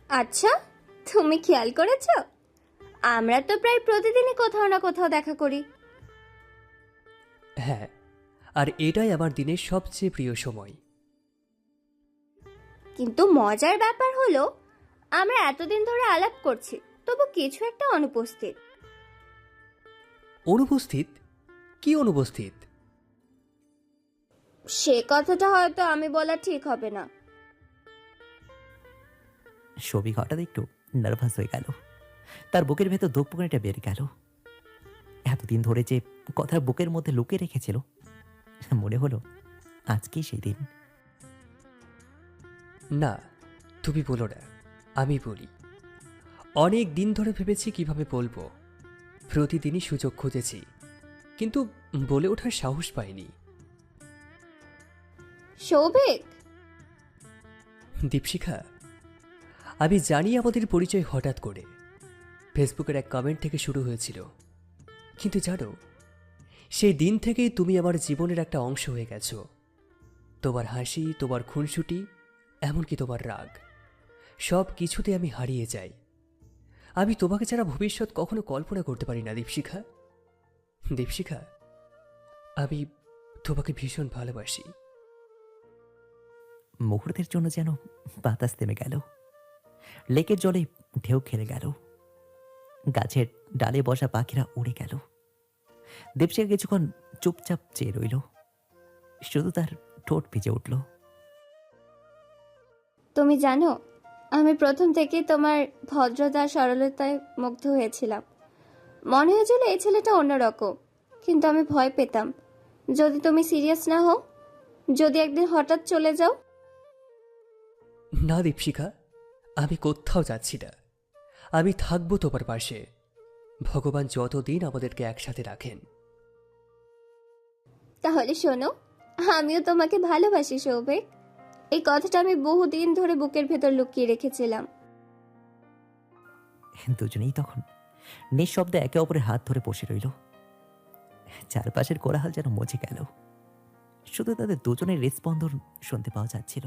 আচ্ছা, তুমি খেয়াল করেছো আমরা তো প্রায় প্রতিদিনই কোথাও না কোথাও দেখা করি। হ্যাঁ, আর এটাই আমার দিনের সবচেয়ে প্রিয় সময়। কিন্তু মজার ব্যাপার হলো আমরা এতদিন ধরে আলাপ করছি, তবু কিছু একটা অনুপস্থিত। অনুপস্থিত? কি অনুপস্থিত? সে কথাটা হয়তো আমি বলা ঠিক হবে না। সবিক হঠাৎ একটু নার্ভাস হয়ে গেল। তার বুকের ভেতর ধুকপুকানিটা বেড়ে গেল। এতদিন ধরে যে কথা বুকের মধ্যে লুকিয়ে রেখেছিল, মনে হলো আজকেই সেই দিন। না, তুমি বলো না, আমি বলি। অনেক দিন ধরে ভেবেছি কিভাবে বলবো। প্রতিদিনই সুযোগ খুঁজেছি, কিন্তু বলে ওঠার সাহস পাইনি। সৌভিক, দীপশিখা, আমি জানি আমাদের পরিচয় হঠাৎ করে ফেসবুকের এক কমেন্ট থেকে শুরু হয়েছিল, কিন্তু জানো, সেই দিন থেকেই তুমি আমার জীবনের একটা অংশ হয়ে গেছো। তোমার হাসি, তোমার খুনসুটি, এমনকি তোমার রাগ, সব কিছুতে আমি হারিয়ে যাই। আমি তোমাকে ছাড়া ভবিষ্যৎ কখনো কল্পনা করতে পারি না দীপশিখা। দীপশিখা, আমি তোমাকে ভীষণ ভালোবাসি। মুহূর্তের জন্য যেন বাতাস থেমে গেল, লেকের জলে ঢেউ খেলে গেল, গাছের ডালে বসা পাখিরা উড়ে গেল। দেবশিখা কিছুক্ষণ চুপচাপ চেয়ে রইল, শুধু তার ঠোঁট ভিজে উঠল। তুমি জানো, আমি প্রথম থেকেই তোমার ভদ্রতা আর সরলতায় মুগ্ধ হয়েছিলাম। মনে হয়েছিল এই ছেলেটা অন্যরকম, কিন্তু আমি ভয় পেতাম যদি তুমি সিরিয়াস না হও, যদি একদিন হঠাৎ চলে যাও। না দীপশিখা, আমি কোথাও যাচ্ছি না। আমি থাকবো তোমার পাশে, ভগবান যতদিন আমাদেরকে একসাথে রাখেন। তাহলে শোনো, আমিও তোমাকে ভালোবাসি সৌভিক। এই কথাটা আমি বহুদিন ধরে বুকের ভেতর লুকিয়ে রেখেছিলাম। দুজনেই তখন নিঃশব্দে একে অপরের হাত ধরে বসে রইল। চারপাশের কোলাহল যেন মুছে গেল, শুধু তাদের দুজনের হৃদস্পন্দন শুনতে পাওয়া যাচ্ছিল।